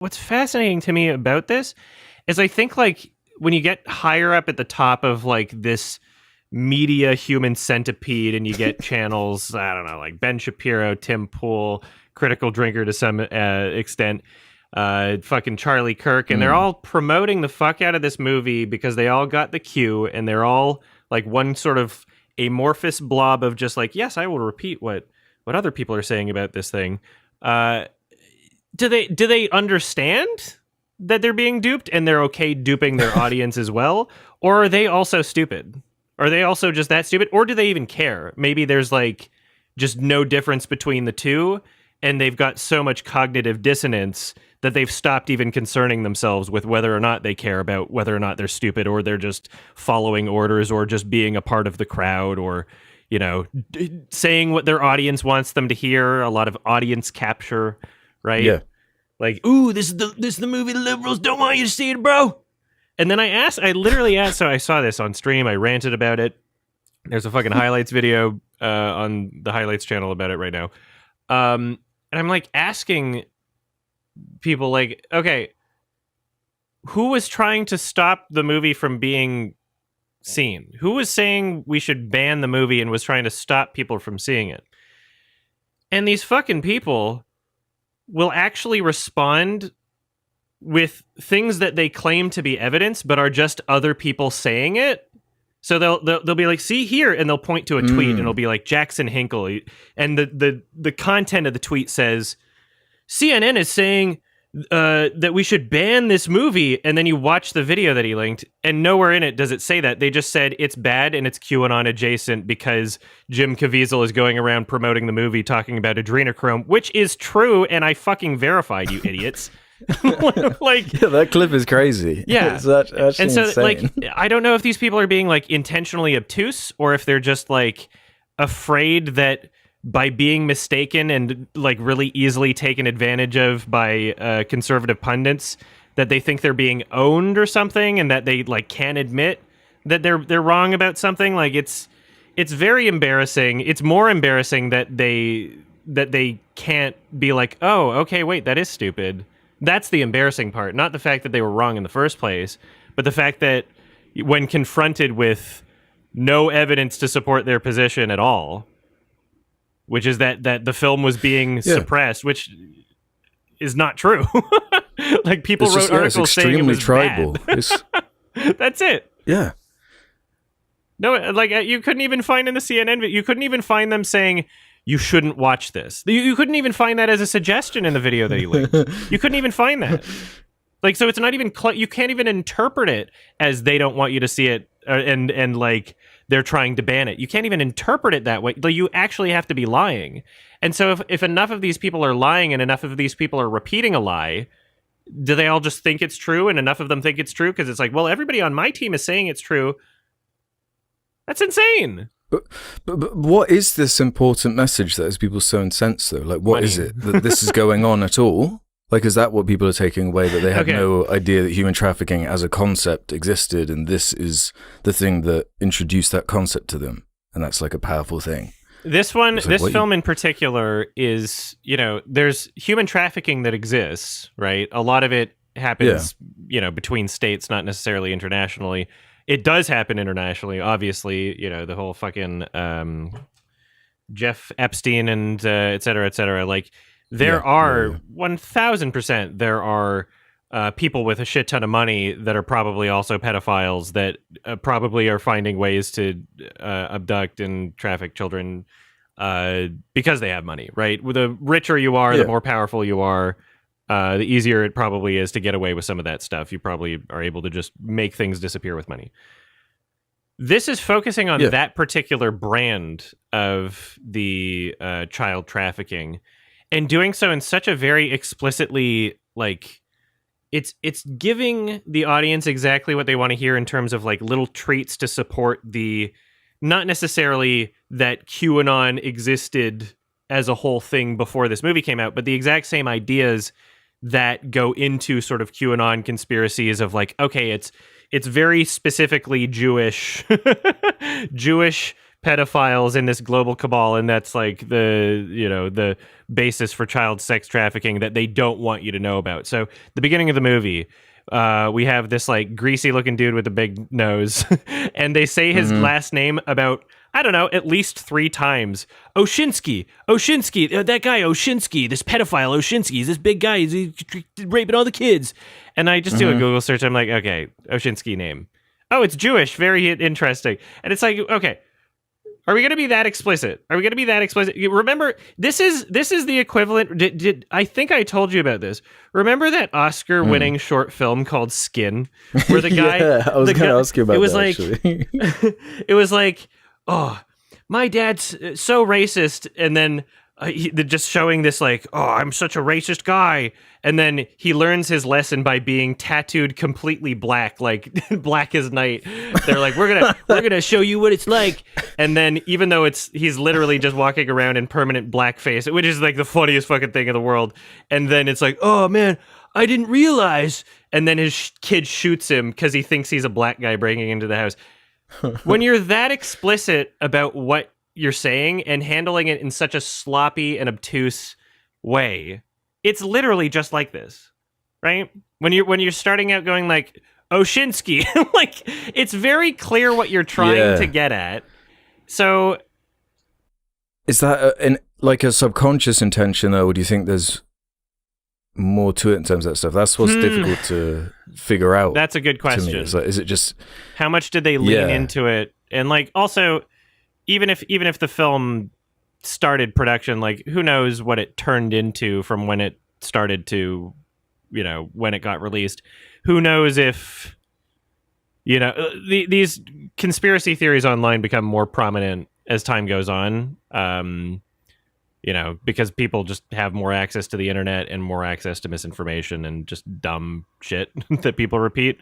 what's fascinating to me about this is I think like when you get higher up at the top of like this media human centipede and you get channels, I don't know, like Ben Shapiro, Tim Pool, Critical Drinker to some extent, fucking Charlie Kirk, and they're all promoting the fuck out of this movie because they all got the cue and they're all like one sort of amorphous blob of just like, yes, I will repeat what other people are saying about this thing. Do they understand that they're being duped and they're okay duping their audience as well? Or are they also stupid? Are they also just that stupid? Or do they even care? Maybe there's like just no difference between the two and they've got so much cognitive dissonance that they've stopped even concerning themselves with whether or not they care about whether or not they're stupid or they're just following orders or just being a part of the crowd or, you know, saying what their audience wants them to hear. A lot of audience capture, right? Yeah. Like, ooh, this is the movie the liberals don't want you to see it, bro. And then I literally asked, so I saw this on stream, I ranted about it. There's a fucking highlights video on the highlights channel about it right now. And I'm like asking people like, okay, who was trying to stop the movie from being seen? Who was saying we should ban the movie and was trying to stop people from seeing it? And these fucking people will actually respond with things that they claim to be evidence, but are just other people saying it. So they'll be like, see here, and they'll point to a tweet, and it'll be like Jackson Hinkle, and the content of the tweet says, CNN is saying that we should ban this movie, and then you watch the video that he linked, and nowhere in it does it say that. They just said it's bad and it's QAnon adjacent because Jim Caviezel is going around promoting the movie, talking about adrenochrome, which is true, and I fucking verified, you idiots. Like, yeah, that clip is crazy. Yeah, it's actually and so insane. like I don't know if these people are being like intentionally obtuse or if they're just like afraid that by being mistaken and like really easily taken advantage of by conservative pundits that they think they're being owned or something and that they like can't admit that they're wrong about something. Like it's very embarrassing. It's more embarrassing that they can't be like, oh, okay, wait, that is stupid. That's the embarrassing part, not the fact that they were wrong in the first place, but the fact that when confronted with no evidence to support their position at all, which is that the film was being suppressed, which is not true. Like people wrote articles saying it was tribal. That's it. Yeah. No, like you couldn't even find in the CNN, you couldn't even find them saying you shouldn't watch this. You couldn't even find that as a suggestion in the video that he linked. You couldn't even find that. Like, so it's not even, you can't even interpret it as they don't want you to see it and like they're trying to ban it. You can't even interpret it that way. Like, you actually have to be lying. And so if enough of these people are lying and enough of these people are repeating a lie, do they all just think it's true and enough of them think it's true? Because it's like, well, everybody on my team is saying it's true. That's insane. But what is this important message that has people so incensed, though? Like, what is it? That this is going on at all? Like, is that what people are taking away? That they had no idea that human trafficking as a concept existed, and this is the thing that introduced that concept to them, and that's like a powerful thing. This film in particular is, you know, there's human trafficking that exists, right? A lot of it happens, you know, between states, not necessarily internationally. It does happen internationally, obviously, you know, the whole fucking Jeff Epstein and et cetera, like there are 1000%, there are people with a shit ton of money that are probably also pedophiles that probably are finding ways to abduct and traffic children because they have money, right? The richer you are, the more powerful you are, the easier it probably is to get away with some of that stuff. You probably are able to just make things disappear with money. This is focusing on that particular brand of the child trafficking and doing so in such a very explicitly, like, it's giving the audience exactly what they want to hear in terms of like little treats to support the, not necessarily that QAnon existed as a whole thing before this movie came out, but the exact same ideas that go into sort of QAnon conspiracies of like, okay, it's very specifically Jewish pedophiles in this global cabal, and that's like the basis for child sex trafficking that they don't want you to know about. So the beginning of the movie, we have this like greasy looking dude with a big nose, and they say his last name about, I don't know, at least 3 times. Oshinsky, that guy Oshinsky, this pedophile Oshinsky, he's this big guy, he's raping all the kids. And I just do a Google search. I'm like, okay, Oshinsky name. Oh, it's Jewish. Very interesting. And it's like, okay, are we going to be that explicit? Remember, this is the equivalent. Did I think I told you about this? Remember that Oscar-winning short film called Skin, where the guy? Yeah, I was going to ask you about that. It was like, oh, my dad's so racist, and then just showing this like, oh, I'm such a racist guy, and then he learns his lesson by being tattooed completely black, like black as night. They're like, we're gonna show you what it's like, and then even though he's literally just walking around in permanent blackface, which is like the funniest fucking thing in the world, and then it's like, oh man, I didn't realize, and then his kid shoots him because he thinks he's a black guy breaking into the house. When you're that explicit about what you're saying and handling it in such a sloppy and obtuse way, it's literally just like this, right? When you're starting out going like Oshinsky, like it's very clear what you're trying to get at. So is that like a subconscious intention, though? Or do you think there's more to it in terms of that stuff? That's what's difficult to figure out. That's a good question. It's like, is it just how much did they lean into it? And like also, even if the film started production, like who knows what it turned into from when it started to, when it got released. Who knows if these conspiracy theories online become more prominent as time goes on. Because people just have more access to the internet and more access to misinformation and just dumb shit that people repeat.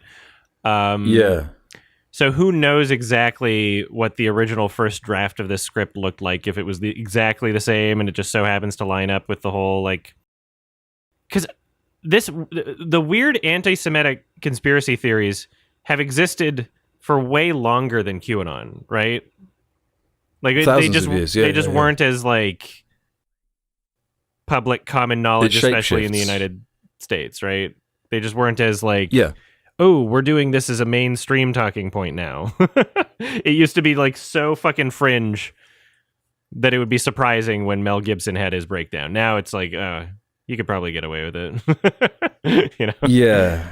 So who knows exactly what the original first draft of this script looked like, if it was exactly the same and it just so happens to line up with the whole, like... Because the weird anti-Semitic conspiracy theories have existed for way longer than QAnon, right? Like they just weren't as, like... public common knowledge, especially in the United States, right? They just weren't as like, oh, we're doing this as a mainstream talking point now. It used to be like so fucking fringe that it would be surprising when Mel Gibson had his breakdown. Now it's like, you could probably get away with it. Yeah.